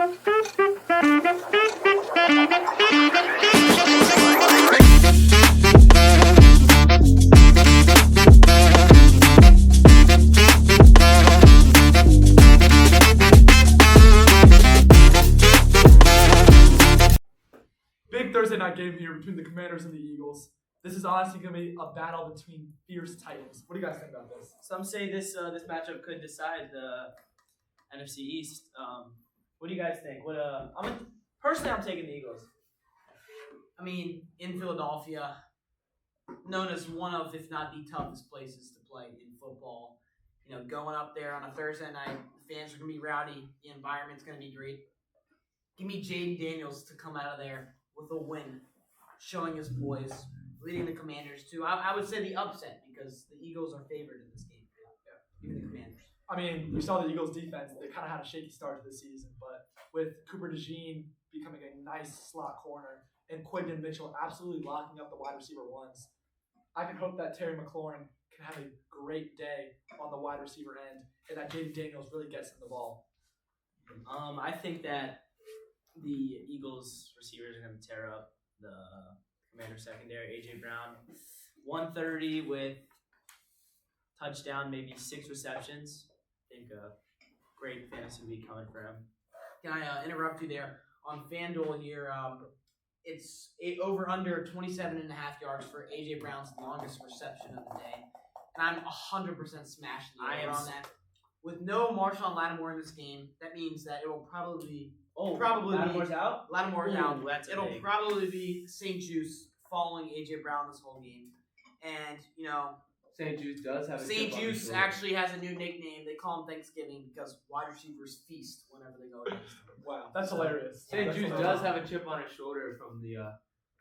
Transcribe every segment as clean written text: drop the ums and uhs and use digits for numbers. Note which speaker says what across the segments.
Speaker 1: Big Thursday night game here between the Commanders and the Eagles. This is honestly going to be a battle between fierce titans. What do you guys think about this?
Speaker 2: Some say this matchup could decide the NFC East. What do you guys think? Personally, I'm taking the Eagles.
Speaker 3: I mean, in Philadelphia, known as one of, if not the toughest places to play in football. You know, going up there on a Thursday night, the fans are going to be rowdy. The environment's going to be great. Give me Jaden Daniels to come out of there with a win, showing his boys, leading the Commanders to, I would say, the upset, because the Eagles are favored in this game. Yeah. Even the Commanders.
Speaker 1: I mean, we saw the Eagles' defense. They kind of had a shaky start to the season, but with Cooper DeJean becoming a nice slot corner and Quinton Mitchell absolutely locking up the wide receiver ones, I can hope that Terry McLaurin can have a great day on the wide receiver end and that Jaden Daniels really gets him the ball.
Speaker 2: I think that the Eagles receivers are going to tear up the Commander secondary. A.J. Brown, 130 with touchdown, maybe 6 receptions. I think a great fantasy week coming for him.
Speaker 3: Can I interrupt you there? On FanDuel here, it's over under 27.5 yards for A.J. Brown's longest reception of the day. And I'm 100% smashing the over on that. With no Marshawn Lattimore in this game, that means that it will probably
Speaker 2: Lattimore's out?
Speaker 3: Lattimore's out. It'll
Speaker 2: big.
Speaker 3: probably be St. Juice following A.J. Brown this whole game. And, you know,
Speaker 4: St. Juice does have a
Speaker 3: St.
Speaker 4: chip on his
Speaker 3: Juice
Speaker 4: shoulder.
Speaker 3: actually has a new nickname. They call him Thanksgiving because wide receivers feast whenever they go against him.
Speaker 1: Wow, that's hilarious.
Speaker 4: St.
Speaker 1: That's
Speaker 4: Juice
Speaker 1: hilarious.
Speaker 4: does have a chip on his shoulder from the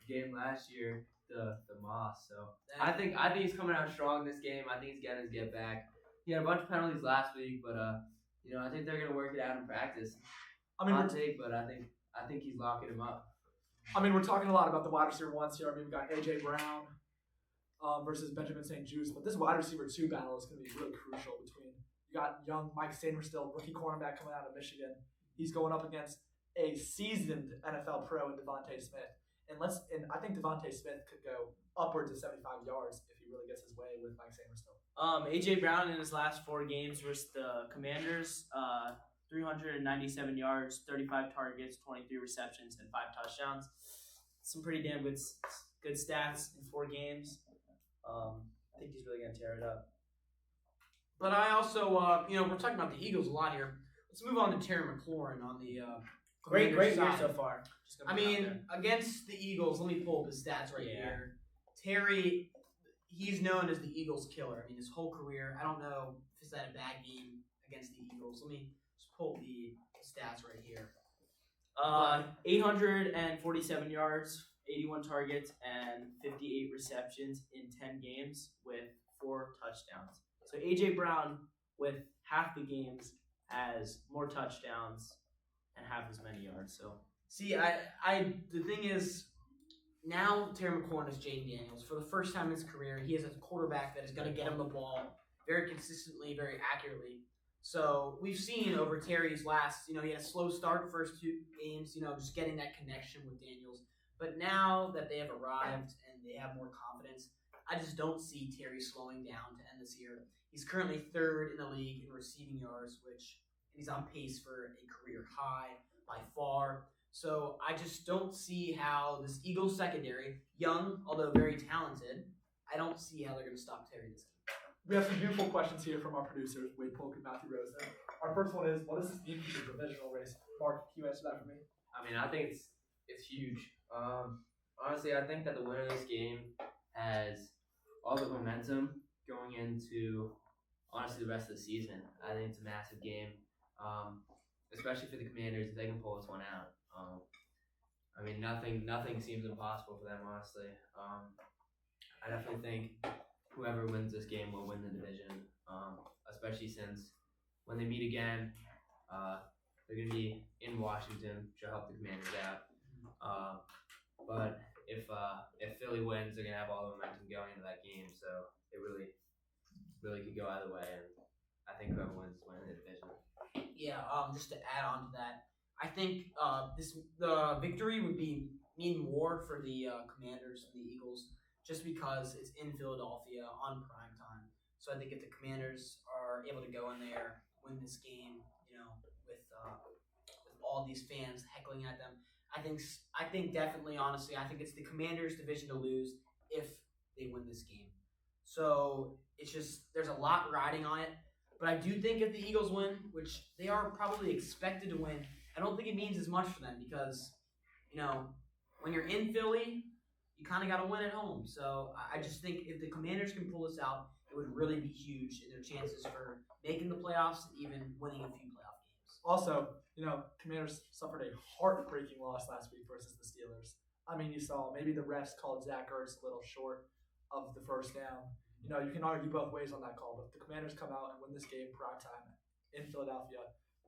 Speaker 4: game last year, the Moss. So I think he's coming out strong this game. I think he's getting his get back. He had a bunch of penalties last week, but I think they're gonna work it out in practice.
Speaker 1: I mean,
Speaker 4: Hot take, but I think he's locking him up.
Speaker 1: we're talking a lot about the wide receiver ones here. I mean, we've got A.J. Brown versus Benjamin St. Juice, but this wide receiver 2 battle is going to be really crucial between, you got young Mike Sainristil, rookie cornerback coming out of Michigan. He's going up against a seasoned NFL pro in Devontae Smith. And I think Devontae Smith could go upwards of 75 yards if he really gets his way with Mike Sainristil.
Speaker 2: A.J. Brown in his last 4 games versus the Commanders, 397 yards, 35 targets, 23 receptions, and 5 touchdowns. Some pretty damn good stats in 4 games. I think he's really going to tear it up.
Speaker 3: But I also, we're talking about the Eagles a lot here. Let's move on to Terry McLaurin on the
Speaker 2: Great
Speaker 3: Commanders
Speaker 2: year
Speaker 3: side.
Speaker 2: so far.
Speaker 3: I mean, against the Eagles, let me pull up his stats right here. Terry, he's known as the Eagles killer. I mean, his whole career. I don't know if he's had a bad game against the Eagles. Let me just pull the stats right here.
Speaker 2: 847 yards, 81 targets, and 58 receptions in 10 games with 4 touchdowns. So A.J. Brown, with half the games, has more touchdowns and half as many yards. So
Speaker 3: See, the thing is, now Terry McLaurin is Jaden Daniels. For the first time in his career, he has a quarterback that is going to get him the ball very consistently, very accurately. So we've seen over Terry's last, he had a slow start first 2 games, just getting that connection with Daniels. But now that they have arrived and they have more confidence, I just don't see Terry slowing down to end this year. He's currently 3rd in the league in receiving yards, and he's on pace for a career high by far. So I just don't see how this Eagles secondary, young, although very talented, I don't see how they're going to stop Terry this game.
Speaker 1: We have some beautiful questions here from our producers, Wade Polk and Matthew Rosen. Our first one is, what does this mean for the divisional race? Mark, can you answer that for me?
Speaker 4: I mean, I think it's huge. Honestly, I think that the winner of this game has all the momentum going into, honestly, the rest of the season. I think it's a massive game, especially for the Commanders if they can pull this one out. I mean, nothing seems impossible for them, honestly. I definitely think whoever wins this game will win the division, especially since when they meet again, they're going to be in Washington, which will help the Commanders out. But if Philly wins, they're going to have all the momentum going into that game, so it really could go either way, and I think whoever wins is winning the division.
Speaker 3: Yeah, just to add on to that, I think the victory would mean more for the Commanders and the Eagles just because it's in Philadelphia on prime time. So I think if the Commanders are able to go in there, win this game, with all these fans heckling at them, I think definitely, honestly, I think it's the Commanders' division to lose if they win this game. So it's just there's a lot riding on it. But I do think if the Eagles win, which they are probably expected to win, I don't think it means as much for them because, when you're in Philly, you kind of got to win at home. So I just think if the Commanders can pull this out, it would really be huge in their chances for making the playoffs and even winning a few playoff games.
Speaker 1: Also, Commanders suffered a heartbreaking loss last week versus the Steelers. I mean, you saw maybe the refs called Zach Ertz a little short of the first down. You can argue both ways on that call, but if the Commanders come out and win this game prime time in Philadelphia,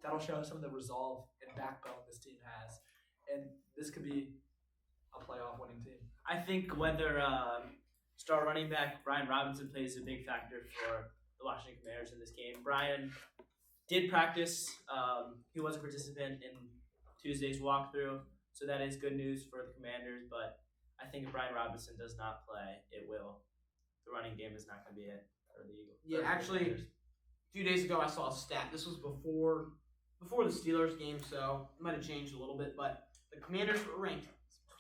Speaker 1: that'll show some of the resolve and backbone this team has. And this could be a playoff winning team.
Speaker 2: I think whether star running back Brian Robinson plays a big factor for the Washington Commanders in this game. Brian did practice. He was a participant in Tuesday's walkthrough, so that is good news for the Commanders. But I think if Brian Robinson does not play, the running game is not going to be it for the Eagles.
Speaker 3: Yeah, actually, a few days ago I saw a stat. This was before the Steelers game, so it might have changed a little bit. But the Commanders were ranked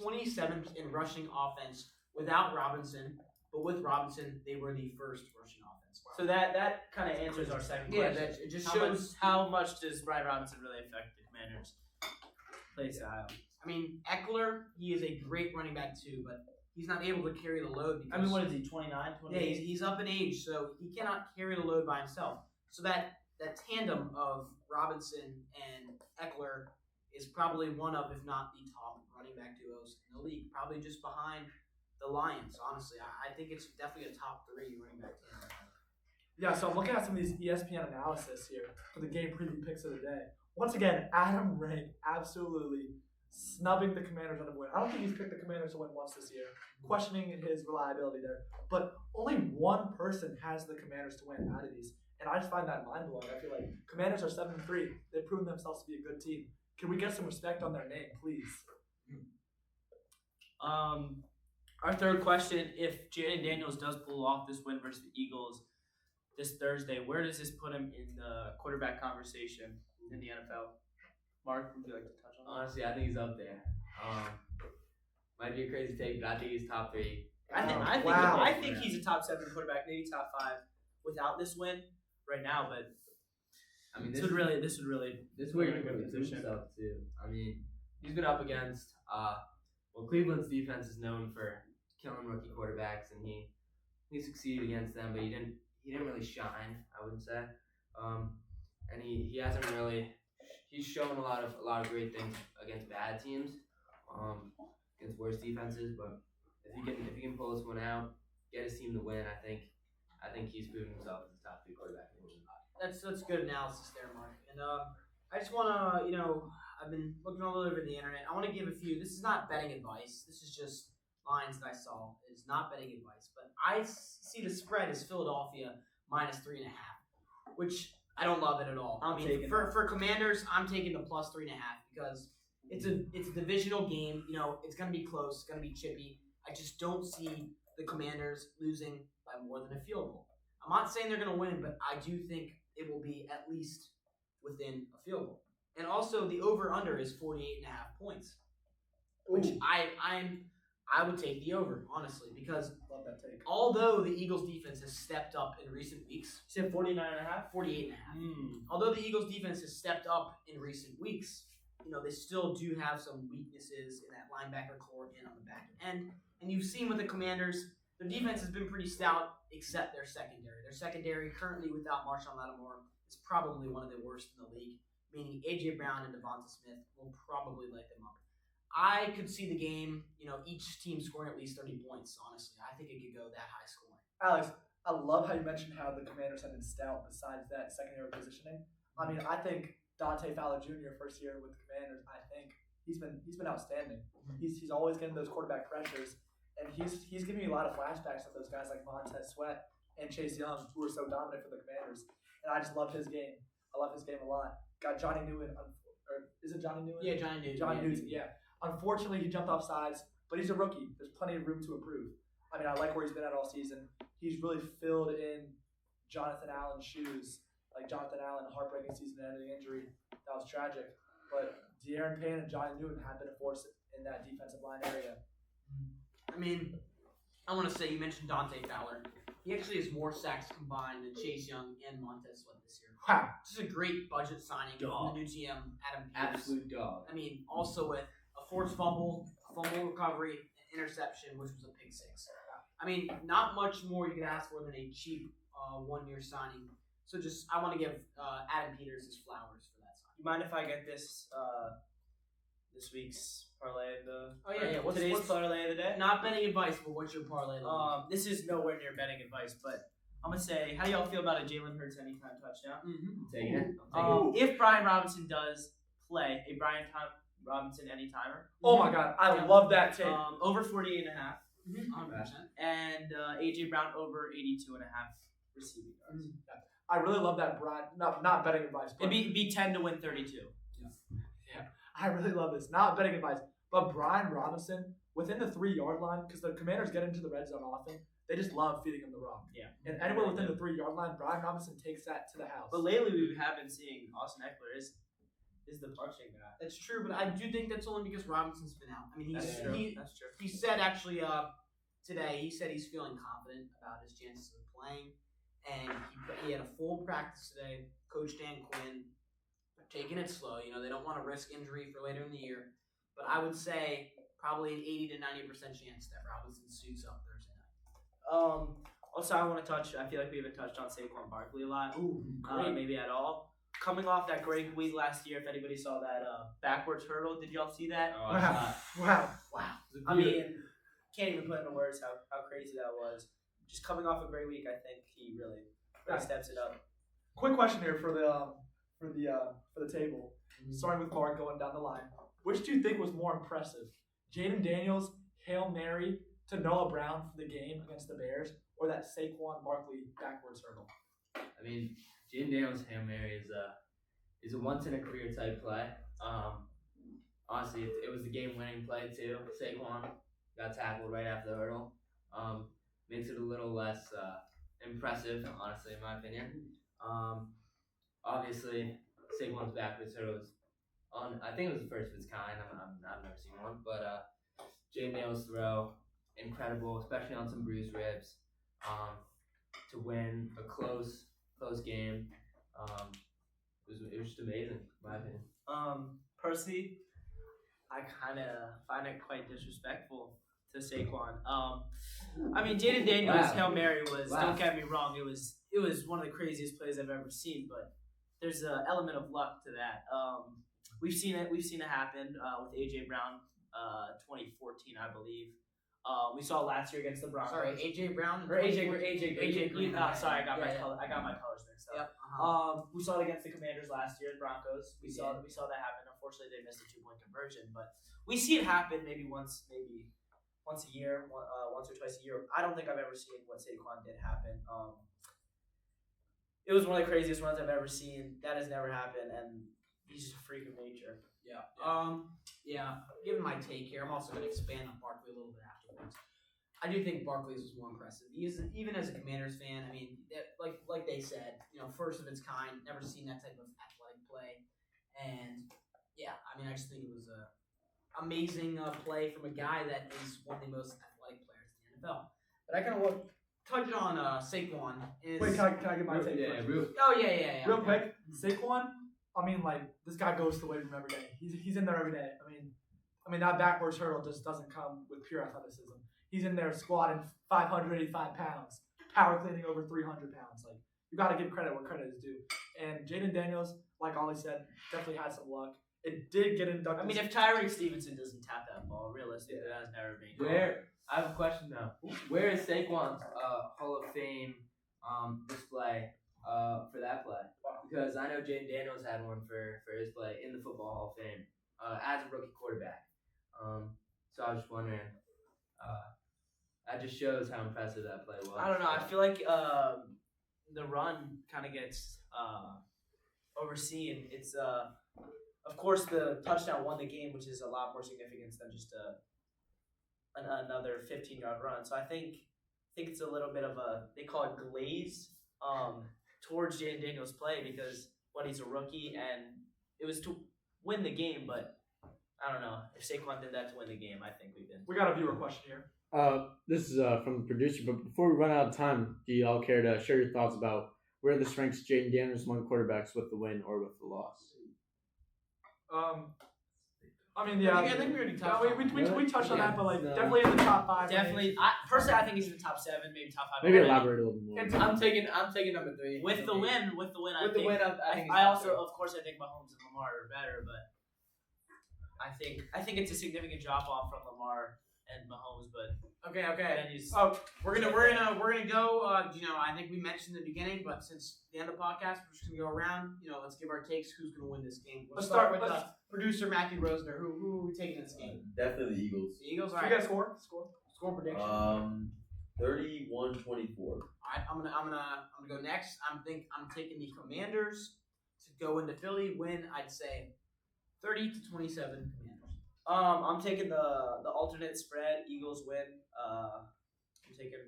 Speaker 3: 27th in rushing offense without Robinson, but with Robinson, they were the first rushing offense.
Speaker 2: So that kind of answers our second question.
Speaker 3: It just shows
Speaker 2: how much does Brian Robinson really affect the Commanders' play style.
Speaker 3: I mean, Eckler, he is a great running back too, but he's not able to carry the load. Because,
Speaker 2: what is he, 29, 28?
Speaker 3: Yeah, he's up in age, so he cannot carry the load by himself. So that tandem of Robinson and Eckler is probably one of, if not the top running back duos in the league, probably just behind the Lions, honestly. I think it's definitely a top 3 running back tandem.
Speaker 1: Yeah, so I'm looking at some of these ESPN analysis here for the game preview picks of the day. Once again, Adam Rank absolutely snubbing the Commanders on the win. I don't think he's picked the Commanders to win once this year, questioning his reliability there. But only one person has the Commanders to win out of these, and I just find that mind-blowing. I feel like Commanders are 7-3. They've proven themselves to be a good team. Can we get some respect on their name, please?
Speaker 2: Our third question, if Jaden Daniels does pull off this win versus the Eagles this Thursday, where does this put him in the quarterback conversation in the NFL? Mark, would you like to touch on that?
Speaker 4: Honestly, I think he's up there. Might be a crazy take, but I think he's top 3.
Speaker 2: I think he's a top 7 quarterback, maybe top 5 without this win right now. But
Speaker 4: I mean,
Speaker 2: this would really
Speaker 4: this is where he can prove himself too. I mean, he's been up against Cleveland's defense is known for killing rookie quarterbacks, and he succeeded against them, but he didn't really shine, I wouldn't say. And he hasn't really. He's shown a lot of great things against bad teams, against worse defenses. But if he can pull this one out, get his team to win, I think he's proven himself as a top 3 quarterback in the league.
Speaker 3: That's good analysis there, Mark. And I just want to, I've been looking all over the internet. I want to give a few. This is not betting advice. This is just lines that I saw. It's not betting advice. But I see the spread is Philadelphia -3.5, which I don't love it at all. For Commanders, I'm taking the +3.5 because it's a divisional game. It's going to be close. It's going to be chippy. I just don't see the Commanders losing by more than a field goal. I'm not saying they're going to win, but I do think it will be at least within a field goal. And also, the over/under is 48.5 points, which I would take the over, honestly, because
Speaker 1: Love that take.
Speaker 3: although the Eagles' defense has stepped up in recent weeks,
Speaker 2: You said 49.5?
Speaker 3: 48.5. Although the Eagles' defense has stepped up in recent weeks, they still do have some weaknesses in that linebacker core and on the back end. And you've seen with the Commanders, their defense has been pretty stout, except their secondary. Their secondary, currently without Marshawn Lattimore, is probably one of the worst in the league, meaning A.J. Brown and Devonta Smith will probably light them up. I could see the game, each team scoring at least 30 points, honestly. I think it could go that high scoring.
Speaker 1: Alex, I love how you mentioned how the Commanders have been stout besides that secondary positioning. I mean, I think Dante Fowler Jr. first year with the Commanders, I think he's been outstanding. He's always getting those quarterback pressures, and he's giving me a lot of flashbacks of those guys like Montez Sweat and Chase Young, who were so dominant for the Commanders. And I just love his game. I love his game a lot. Got Johnny Newman or is it Johnny Newton?
Speaker 3: Yeah, Johnny Newton.
Speaker 1: John
Speaker 3: yeah.
Speaker 1: Newton, yeah. Unfortunately, he jumped off sides, but he's a rookie. There's plenty of room to improve. I mean, I like where he's been at all season. He's really filled in Jonathan Allen's shoes. Like Jonathan Allen, heartbreaking season-ending injury. That was tragic. But De'Aaron Payne and Johnny Newton have been a force in that defensive line area.
Speaker 3: I mean, I want to say you mentioned Dante Fowler. He actually has more sacks combined than Chase Young and Montez Sweat this year.
Speaker 1: Wow.
Speaker 3: This is a great budget signing from the new GM, Adam Peters.
Speaker 4: Absolute dog.
Speaker 3: I mean, also with a forced fumble, a fumble recovery, an interception, which was a pick six. I mean, not much more you could ask for than a cheap 1-year signing. So I want to give Adam Peters his flowers for that signing.
Speaker 2: You mind if I get this week's parlay of the?
Speaker 3: Oh yeah.
Speaker 2: Today's parlay of the day.
Speaker 3: Not betting advice, but what's your parlay?
Speaker 2: This is nowhere near betting advice, but I'm gonna say, how do y'all feel about a Jalen Hurts anytime touchdown?
Speaker 4: Taking it.
Speaker 2: If Brian Robinson does play a Robinson anytimer,
Speaker 1: Oh my God, I love that take.
Speaker 2: over 48.5,
Speaker 3: 100%.
Speaker 2: and AJ Brown over 82.5 receiving yards.
Speaker 1: I really love that, Brian. Not betting advice. But
Speaker 2: It'd be 10 to win 32.
Speaker 1: I really love this. Not betting advice, but Brian Robinson within the 3-yard line, because the Commanders get into the red zone often. They just love feeding him the rock.
Speaker 2: Yeah.
Speaker 1: And anywhere within the 3-yard line, Brian Robinson takes that to the house.
Speaker 2: But lately we have been seeing Austin Eckler is the touching guy.
Speaker 3: That's true, but I do think that's only because Robinson's been out. I mean,
Speaker 2: That's true.
Speaker 3: he said actually today, he said he's feeling confident about his chances of playing. And he had a full practice today. Coach Dan Quinn taking it slow. You know, they don't want to risk injury for later in the year. But I would say probably an 80 to 90% chance that Robinson suits up Thursday night.
Speaker 2: Also, I want to touch. I feel like we haven't touched on Saquon Barkley a lot.
Speaker 1: Ooh, great.
Speaker 2: Maybe at all. Coming off that great week last year, if anybody saw that backwards hurdle, did y'all see that?
Speaker 4: Oh,
Speaker 1: Wow.
Speaker 2: I mean, can't even put into words how crazy that was. Just coming off a great week, I think he really steps it up.
Speaker 1: Quick question here for the table. Starting with Mark going down the line. Which do you think was more impressive? Jaden Daniels' Hail Mary to Noah Brown for the game against the Bears, or that Saquon Barkley backwards hurdle?
Speaker 4: I mean, Jaden Daniels' Hail Mary is a once in a career type play. Honestly, it was the game winning play too. Saquon got tackled right after the hurdle. Makes it a little less impressive, honestly, in my opinion. Obviously, Saquon's backwards hurdle was I think it was the first of its kind. I've never seen one, but Jaden Daniels' throw, incredible, especially on some bruised ribs. To win a close game, it was just amazing, in my opinion.
Speaker 2: Personally, I kind of find it quite disrespectful to Saquon. I mean, Jaden Daniels' Hail Mary was, don't get me wrong, it was one of the craziest plays I've ever seen, but there's an element of luck to that. We've seen it happen with AJ Brown, 2014, I believe. We saw last year against the Broncos.
Speaker 3: Sorry, AJ Brown
Speaker 2: Or AJ Green. Sorry, I got
Speaker 3: Yeah,
Speaker 2: my colors mixed up.
Speaker 3: Yep.
Speaker 2: We saw it against the Commanders last year, Broncos. We saw that happen. Unfortunately, they missed a 2-point conversion, but we see it happen maybe once a year, once or twice a year. I don't think I've ever seen what Saquon did happen. It was one of the craziest runs I've ever seen. That has never happened, and he's just a freak of nature.
Speaker 3: Given my take here, I'm also going to expand on Barkley a little bit afterwards. I do think Barkley's was more impressive. He is, even as a Commanders fan, I mean, like they said, first of its kind, never seen that type of athletic play. And, I mean, I just think it was a amazing play from a guy that is one of the most athletic players in the NFL. But I kind of touch on Saquon.
Speaker 1: Wait, can I get my take first?
Speaker 3: Real
Speaker 1: quick, Saquon, I mean, this guy goes to the weight room every day. He's in there every day. I mean, that backwards hurdle just doesn't come with pure athleticism. He's in there squatting 585 pounds, power cleaning over 300 pounds. You got to give credit where credit is due. And Jaden Daniels, like Ollie said, definitely had some luck. It did get inducted.
Speaker 2: I mean, if Tyreek Stevenson doesn't tap that ball, realistically, that has never been.
Speaker 4: I have a question though. Where is Saquon's Hall of Fame display for that play? Because I know Jaden Daniels had one for his play in the Football Hall of Fame as a rookie quarterback. So I was just wondering. That just shows how impressive that play was.
Speaker 2: I don't know. I feel like the run kind of gets overseen. It's Of course, the touchdown won the game, which is a lot more significance than just another 15-yard run. So I think it's a little bit of they call it glaze towards Jaden Daniels' play because he's a rookie and it was to win the game, but I don't know if Saquon did that to win the game. I think
Speaker 1: we got a viewer question here.
Speaker 5: This is from the producer, but before we run out of time, do you all care to share your thoughts about where this ranks Jaden Daniels among quarterbacks with the win or with the loss?
Speaker 1: I mean, yeah.
Speaker 3: I think we already touched on that.
Speaker 1: We touched on that, but definitely in the top 5.
Speaker 2: Definitely. Personally, I think he's in the top 7, maybe top 5.
Speaker 5: Maybe elaborate a little bit more.
Speaker 3: I'm taking number 3.
Speaker 2: With the win, I think of course, I think Mahomes and Lamar are better, but I think it's a significant drop off from Lamar and Mahomes, but
Speaker 3: Okay.
Speaker 2: then
Speaker 3: We're gonna go. I think we mentioned in the beginning, but since the end of the podcast, we're just gonna go around. Let's give our takes. Who's gonna win this game?
Speaker 1: Let's start with
Speaker 3: producer Matthew Rosner. Who are we taking this game?
Speaker 6: Definitely the Eagles.
Speaker 3: The Eagles. All
Speaker 1: You
Speaker 3: right.
Speaker 1: guys score?
Speaker 3: Score prediction.
Speaker 6: 31-24.
Speaker 3: All right. I'm gonna go next. I'm taking the Commanders to go into Philly. Win. I'd say 30-27 Commanders.
Speaker 2: I'm taking the alternate spread. Eagles win. I'm taking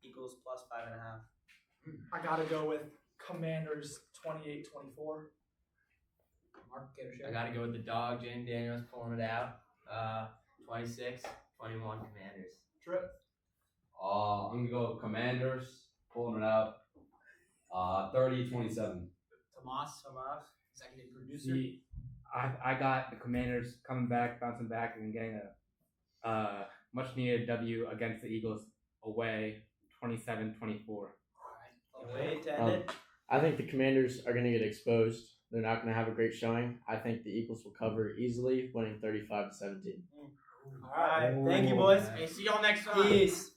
Speaker 2: Eagles plus 5.5.
Speaker 1: I gotta go with Commanders 28-24.
Speaker 3: Mark, get a share.
Speaker 4: I gotta go with the dog, Jaden Daniels, pulling it out. 26-21 Commanders.
Speaker 1: Trip.
Speaker 7: I'm gonna go Commanders, pulling it out. 30-27.
Speaker 3: Tomas, executive producer.
Speaker 8: I got the Commanders coming back, bouncing back, and getting a much needed W against the Eagles away, 27-24.
Speaker 2: Away to end it.
Speaker 5: I think the Commanders are going to get exposed. They're not going to have a great showing. I think the Eagles will cover easily, winning 35-17.
Speaker 2: All right. Thank you, boys.
Speaker 3: Hey, see y'all next time.
Speaker 2: Peace.